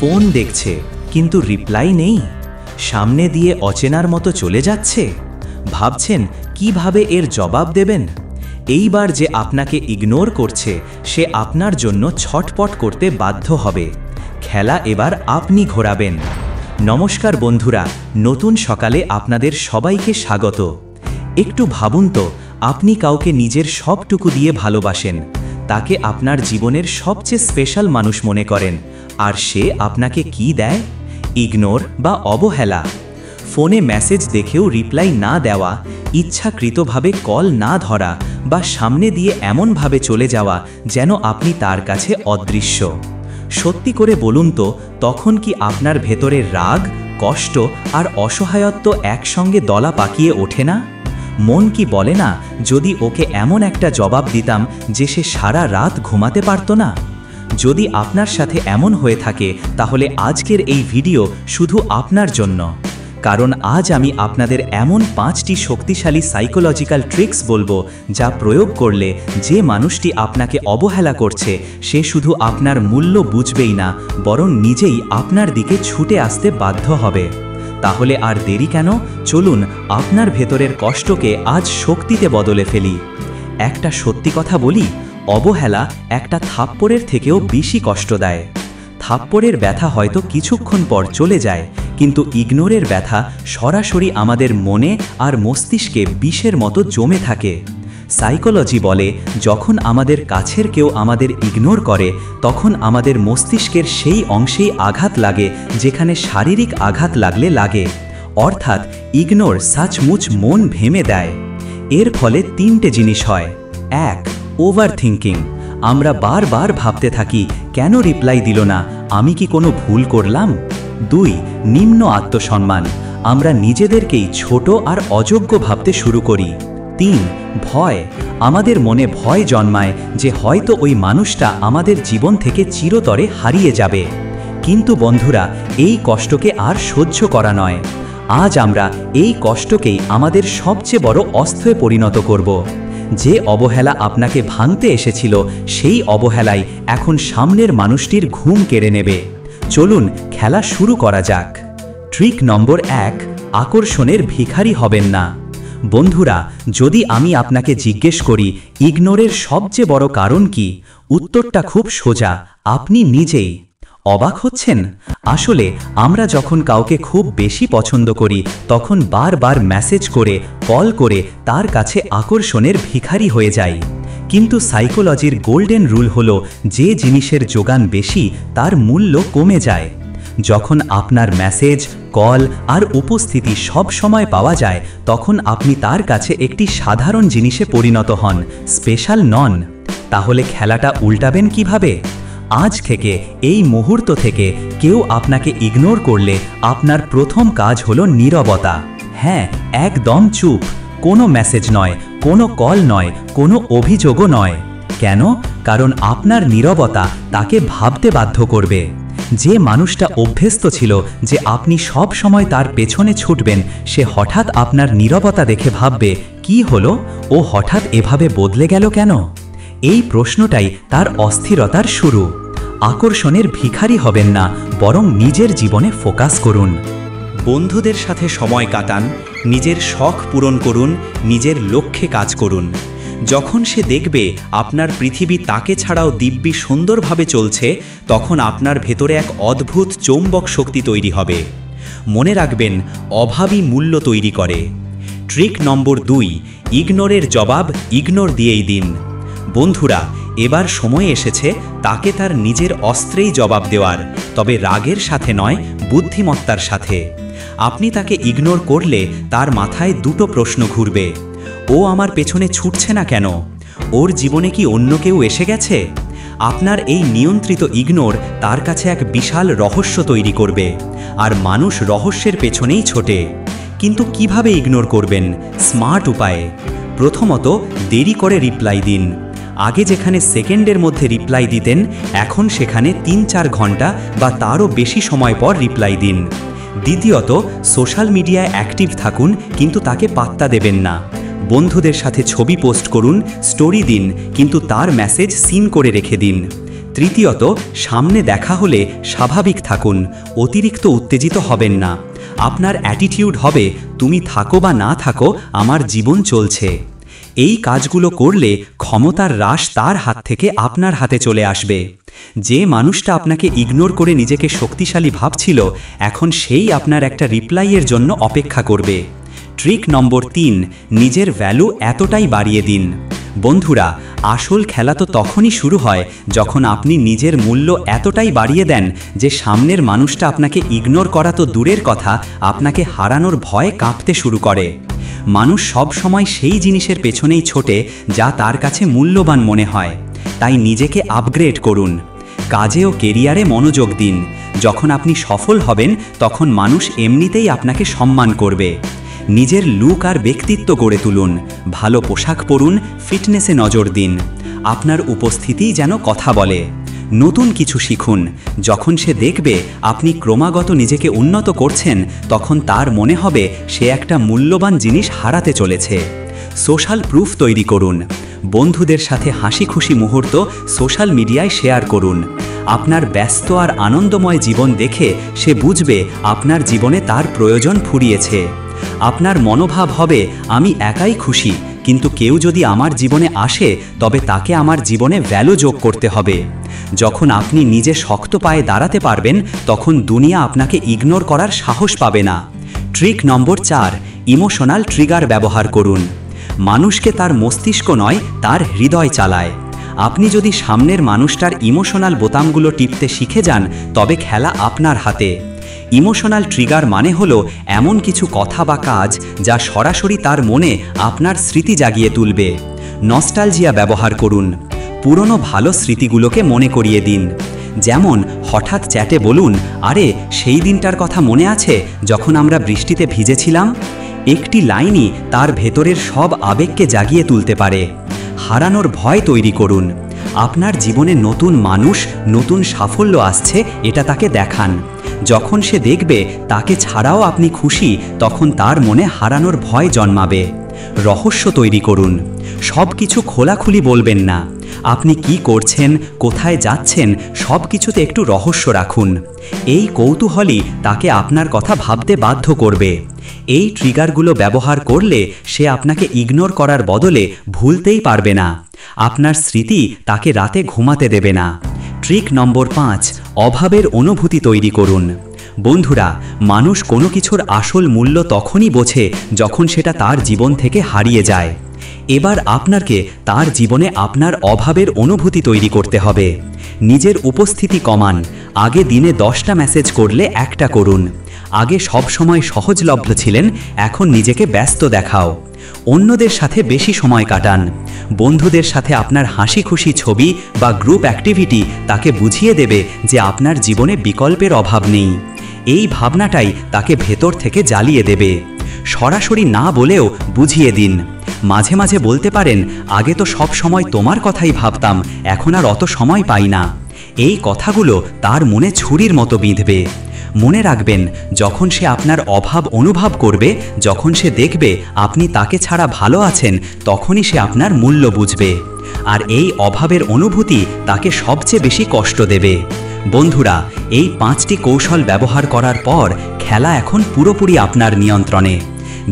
Phone দেখছে কিন্তু reply নেই, সামনে দিয়ে অচেনার মতো চলে যাচ্ছে। ভাবছেন কিভাবে এর জবাব দেবেন। এইবার যে আপনাকে ইগনোর করছে সে আপনার জন্য ছটপট করতে বাধ্য হবে। খেলা এবার আপনি ঘোরাবেন। নমস্কার বন্ধুরা, নতুন সকালে আপনাদের সবাইকে স্বাগত। একটু ভাবুন তো, আপনি কাউকে নিজের সবটুকু দিয়ে ভালোবাসেন, তাকে আপনার জীবনের সবচেয়ে স্পেশাল মানুষ মনে করেন, আর সে আপনাকে কি দেয়? ইগনোর বা অবহেলা। ফোনে মেসেজ দেখেও রিপ্লাই না দেওয়া, ইচ্ছাকৃতভাবে কল না ধরা বা সামনে দিয়ে এমনভাবে চলে যাওয়া যেন আপনি তার কাছে অদৃশ্য। সত্যি করে বলুন তো, তখন কি আপনার ভেতরের রাগ, কষ্ট আর অসহায়ত্ব একসঙ্গে দলা পাকিয়ে ওঠে না? মন কি বলে না, যদি ওকে এমন একটা জবাব দিতাম যে সে সারা রাত ঘুমাতে পারত না? যদি আপনার সাথে এমন হয়ে থাকে তাহলে আজকের এই ভিডিও শুধু আপনার জন্য। কারণ আজ আমি আপনাদের এমন 5টি শক্তিশালী সাইকোলজিক্যাল ট্রিক্স বলবো যা প্রয়োগ করলে যে মানুষটি আপনাকে অবহেলা করছে সে শুধু আপনার মূল্য বুঝবেই না, বরং নিজেই আপনার দিকে ছুটে আসতে বাধ্য হবে। তাহলে আর দেরি কেন, চলুন আপনার ভেতরের কষ্টকে আজ শক্তিতে বদলে ফেলি। একটা সত্যি কথা বলি, অবহেলা একটা থাপ্পড়ের থেকেও বেশি কষ্ট দেয়। থাপ্পড়ের ব্যথা হয়তো কিছুক্ষণ পর চলে যায়, কিন্তু ইগনোরের ব্যথা সরাসরি আমাদের মনে আর মস্তিষ্কে বিষের মতো জমে থাকে। সাইকোলজি বলে, যখন আমাদের কাছের কেউ আমাদের ইগনোর করে তখন আমাদের মস্তিষ্কের সেই অংশেই আঘাত লাগে যেখানে শারীরিক আঘাত লাগলে লাগে। অর্থাৎ ইগনোর সাচমুচ মন ভেঙে দেয়। এর ফলে 3টে জিনিস হয়। 1. Over thinking. আমরা বারবার ভাবতে থাকি, কেন রিপ্লাই দিল না, আমি কি কোনো ভুল করলাম? 2. নিম্ন আত্মসম্মান। আমরা নিজেদেরকেই ছোট আর অযোগ্য ভাবতে শুরু করি। 3. ভয়। আমাদের মনে ভয় জন্মায় যে হয়তো ওই মানুষটা আমাদের জীবন থেকে চিরতরে হারিয়ে যাবে। কিন্তু বন্ধুরা, এই কষ্টকে আর সহ্য করা নয়। আজ আমরা এই কষ্টকেই আমাদের সবচেয়ে বড় অস্ত্রে পরিণত করব। যে অবহেলা আপনাকে ভাঙতে এসেছিল সেই অবহেলাই এখন সামনের মানুষটির ঘুম কেড়ে নেবে। চলুন খেলা শুরু করা যাক। ট্রিক নম্বর 1, আকর্ষণের ভিখারি হবেন না। বন্ধুরা, যদি আমি আপনাকে জিজ্ঞেস করি ইগনোরের সবচেয়ে বড় কারণ কি, উত্তরটা খুব সোজা, আপনি নিজেই। অবাক হচ্ছেন? আসলে আমরা যখন কাউকে খুব বেশি পছন্দ করি তখন বারবার মেসেজ করে, কল করে তার কাছে আকর্ষণের ভিখারি হয়ে যাই। কিন্তু সাইকোলজির গোল্ডেন রুল হলো, যে জিনিসের যোগান বেশি তার মূল্য কমে যায়। যখন আপনার মেসেজ, কল আর উপস্থিতি সব সময় পাওয়া যায় তখন আপনি তার কাছে একটি সাধারণ জিনিসে পরিণত হন, স্পেশাল নন। তাহলে খেলাটা উল্টাবেন কিভাবে? আজ থেকে, এই মুহূর্ত থেকে কেউ আপনাকে ইগনোর করলে আপনার প্রথম কাজ হলো নীরবতা। হ্যাঁ, একদম চুপ। কোনো মেসেজ নয়, কোনো কল নয়, কোনো অভিযোগও নয়। কেন? কারণ আপনার নীরবতা তাকে ভাবতে বাধ্য করবে। যে মানুষটা অভ্যস্ত ছিল যে আপনি সব সময় তার পেছনে ছুটবেন, সে হঠাৎ আপনার নীরবতা দেখে ভাববে, কি হলো, ও হঠাৎ এভাবে বদলে গেল কেন? এই প্রশ্নটাই তার অস্থিরতার শুরু। আকর্ষণের ভিখারি হবেন না, বরং নিজের জীবনে ফোকাস করুন। বন্ধুদের সাথে সময় কাটান, নিজের শখ পূরণ করুন, নিজের লক্ষ্যে কাজ করুন। যখন সে দেখবে আপনার পৃথিবী তাকে ছাড়াও দিব্যি সুন্দরভাবে চলছে, তখন আপনার ভেতরে এক অদ্ভুত চৌম্বক শক্তি তৈরি হবে। মনে রাখবেন, অভাবই মূল্য তৈরি করে। ট্রিক নম্বর 2, ইগনোরের জবাব ইগনোর দিয়েই দিন। বন্ধুরা, এবার সময় এসেছে তাকে তার নিজের অস্ত্রেই জবাব দেওয়ার, তবে রাগের সাথে নয়, বুদ্ধিমত্তার সাথে। আপনি তাকে ইগনোর করলে তার মাথায় 2টো প্রশ্ন ঘুরবে। ও আমার পেছনে ছুটছে না কেন? ওর জীবনে কি অন্য কেউ এসে গেছে? আপনার এই নিয়ন্ত্রিত ইগনোর তার কাছে এক বিশাল রহস্য তৈরি করবে। আর মানুষ রহস্যের পেছনেই ছোটে। কিন্তু কিভাবে ইগনোর করবেন? স্মার্ট উপায়ে। প্রথমত, দেরি করে রিপ্লাই দিন। আগে যেখানে সেকেন্ডের মধ্যে রিপ্লাই দিতেন, এখন সেখানে 3-4 ঘন্টা বা তারও বেশি সময় পর রিপ্লাই দিন। দ্বিতীয়ত, সোশ্যাল মিডিয়ায় অ্যাক্টিভ থাকুন, কিন্তু তাকে পাত্তা দেবেন না। বন্ধুদের সাথে ছবি পোস্ট করুন, স্টোরি দিন, কিন্তু তার মেসেজ সিন করে রেখে দিন। তৃতীয়ত, সামনে দেখা হলে স্বাভাবিক থাকুন, অতিরিক্ত উত্তেজিত হবেন না। আপনার অ্যাটিটিউড হবে, তুমি থাকো বা না থাকো, আমার জীবন চলছে। এই কাজগুলো করলে ক্ষমতার হ্রাস তার হাত থেকে আপনার হাতে চলে আসবে। যে মানুষটা আপনাকে ইগনোর করে নিজেকে শক্তিশালী ভাবছিল, এখন সেই আপনার একটা রিপ্লাইয়ের জন্য অপেক্ষা করবে। ট্রিক নম্বর 3, নিজের ভ্যালু এতটাই বাড়িয়ে দিন। বন্ধুরা, আসল খেলা তো তখনই শুরু হয় যখন আপনি নিজের মূল্য এতটাই বাড়িয়ে দেন যে সামনের মানুষটা আপনাকে ইগনোর করা তো দূরের কথা, আপনাকে হারানোর ভয়ে কাঁপতে শুরু করে। মানুষ সব সময় সেই জিনিসের পেছনেই ছোটে যা তার কাছে মূল্যবান মনে হয়। তাই নিজেকে আপগ্রেড করুন, কাজে ও কেরিয়ারে মনোযোগ দিন। যখন আপনি সফল হবেন তখন মানুষ এমনিতেই আপনাকে সম্মান করবে। নিজের লুক আর ব্যক্তিত্ব গড়ে তুলুন, ভালো পোশাক পরুন, ফিটনেসে নজর দিন। আপনার উপস্থিতিই যেন কথা বলে। নতুন কিছু শিখুন। যখন সে দেখবে আপনি ক্রমাগত নিজেকে উন্নত করছেন, তখন তার মনে হবে সে একটা মূল্যবান জিনিস হারাতে চলেছে। সোশ্যাল প্রুফ তৈরি করুন। বন্ধুদের সাথে হাসি খুশি মুহূর্ত সোশ্যাল মিডিয়ায় শেয়ার করুন। আপনার ব্যস্ত আর আনন্দময় জীবন দেখে সে বুঝবে আপনার জীবনে তার প্রয়োজন ফুরিয়েছে। আপনার মনোভাব হবে, আমি একাই খুশি, কিন্তু কেউ যদি আমার জীবনে আসে তবে তাকে আমার জীবনে ভ্যালু যোগ করতে হবে। যখন আপনি নিজে শক্ত পায়ে দাঁড়াতে পারবেন, তখন দুনিয়া আপনাকে ইগনোর করার সাহস পাবে না। ট্রিক নম্বর 4, ইমোশনাল ট্রিগার ব্যবহার করুন। মানুষকে তার মস্তিষ্ক নয়, তার হৃদয় চালায়। আপনি যদি সামনের মানুষটার ইমোশনাল বোতামগুলো টিপতে শিখে যান, তবে খেলা আপনার হাতে। ইমোশনাল ট্রিগার মানে হলো এমন কিছু কথা বা কাজ যা সরাসরি তার মনে আপনার স্মৃতি জাগিয়ে তুলবে। নস্টালজিয়া ব্যবহার করুন। পুরনো ভালো স্মৃতিগুলোকে মনে করিয়ে দিন। যেমন হঠাৎ চ্যাটে বলুন, আরে সেই দিনটার কথা মনে আছে যখন আমরা বৃষ্টিতে ভিজেছিলাম? একটি লাইনই তার ভেতরের সব আবেগকে জাগিয়ে তুলতে পারে। হারানোর ভয় তৈরি করুন। আপনার জীবনে নতুন মানুষ, নতুন সাফল্য আসছে, এটা তাকে দেখান। যখন সে দেখবে তাকে ছাড়াও আপনি খুশি, তখন তার মনে হারানোর ভয় জন্মাবে। রহস্য তৈরি করুন। সব কিছু খোলাখুলি বলবেন না। আপনি কি করছেন, কোথায় যাচ্ছেন, সব কিছুতে একটু রহস্য রাখুন। এই কৌতূহলই তাকে আপনার কথা ভাবতে বাধ্য করবে। এই ট্রিগারগুলো ব্যবহার করলে সে আপনাকে ইগনোর করার বদলে ভুলতেই পারবে না। আপনার স্মৃতি তাকে রাতে ঘুমাতে দেবে না। ট্রিক নম্বর 5, অভাবের অনুভূতি তৈরি করুন। বন্ধুরা, মানুষ কোনো কিছুর আসল মূল্য তখনই বোঝে যখন সেটা তার জীবন থেকে হারিয়ে যায়। এবার আপনাকে তার জীবনে আপনার অভাবের অনুভূতি তৈরি করতে হবে। নিজের উপস্থিতি কমান। আগে দিনে 10টা মেসেজ করলে 1টা করুন। আগে সব সময় সহজলভ্য ছিলেন, এখন নিজেকে ব্যস্ত দেখাও। অন্যদের সাথে বেশি সময় কাটান। বন্ধুদের সাথে আপনার হাসি খুশি ছবি বা গ্রুপ অ্যাক্টিভিটি তাকে বুঝিয়ে দেবে যে আপনার জীবনে বিকল্পের অভাব নেই। এই ভাবনাটাই তাকে ভেতর থেকে জ্বালিয়ে দেবে। সরাসরি না বলেও বুঝিয়ে দিন। মাঝে মাঝে বলতে পারেন, আগে তো সব সময় তোমার কথাই ভাবতাম, এখন আর অত সময় পাই না। এই কথাগুলো তার মনে ছুরির মতো বিঁধবে। মনে রাখবেন, যখন সে আপনার অভাব অনুভব করবে, যখন সে দেখবে আপনি তাকে ছাড়া ভালো আছেন, তখনই সে আপনার মূল্য বুঝবে। আর এই অভাবের অনুভূতি তাকে সবচেয়ে বেশি কষ্ট দেবে। বন্ধুরা, এই 5টি কৌশল ব্যবহার করার পর খেলা এখন পুরোপুরি আপনার নিয়ন্ত্রণে।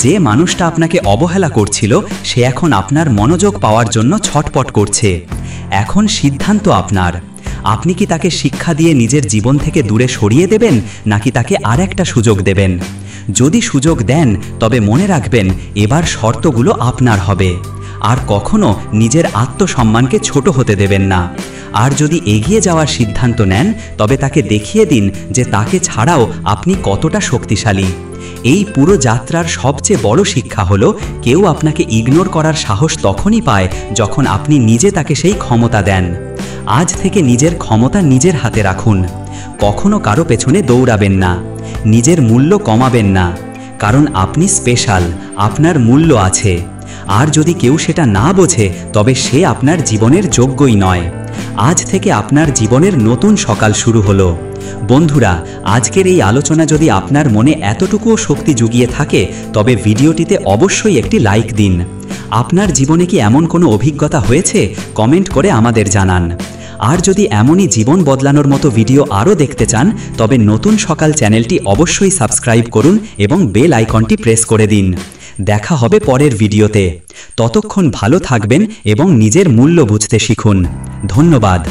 যে মানুষটা আপনাকে অবহেলা করছিল, সে এখন আপনার মনোযোগ পাওয়ার জন্য ছটপট করছে। এখন সিদ্ধান্ত আপনার। আপনি কি তাকে শিক্ষা দিয়ে নিজের জীবন থেকে দূরে সরিয়ে দেবেন, নাকি তাকে আরেকটা সুযোগ দেবেন? যদি সুযোগ দেন, তবে মনে রাখবেন এবার শর্তগুলো আপনার হবে। আর কখনো নিজের আত্মসম্মানকে ছোট হতে দেবেন না। আর যদি এগিয়ে যাওয়ার সিদ্ধান্ত নেন, তবে তাকে দেখিয়ে দিন যে তাকে ছাড়াও আপনি কতটা শক্তিশালী। এই পুরো যাত্রার সবচেয়ে বড় শিক্ষা হলো, কেউ আপনাকে ইগনোর করার সাহস তখনই পায় যখন আপনি নিজে তাকে সেই ক্ষমতা দেন। আজ থেকে নিজের ক্ষমতা নিজের হাতে রাখুন। কখনো কারো পেছনে দৌড়াবেন না। নিজের মূল্য কমাবেন না, কারণ আপনি স্পেশাল, আপনার মূল্য আছে। আর যদি কেউ সেটা না বোঝে, তবে সে আপনার জীবনের যোগ্যই নয়। আজ থেকে আপনার জীবনের নতুন সকাল শুরু হলো। বন্ধুরা, আজকের এই আলোচনা যদি আপনার মনে এতটুকুও শক্তি জুগিয়ে থাকে, তবে ভিডিওটিতে অবশ্যই একটি লাইক দিন। আপনার জীবনে কি এমন কোনো অভিজ্ঞতা হয়েছে? কমেন্ট করে আমাদের জানান। আর যদি এমনই জীবন বদলানোর মতো ভিডিও আরও দেখতে চান তবে নতুন সকাল চ্যানেলটি অবশ্যই সাবস্ক্রাইব করুন এবং বেল আইকনটি প্রেস করে দিন। দেখা হবে পরের ভিডিওতে। ততক্ষণ ভালো থাকবেন এবং নিজের মূল্য বুঝতে শিখুন। ধন্যবাদ।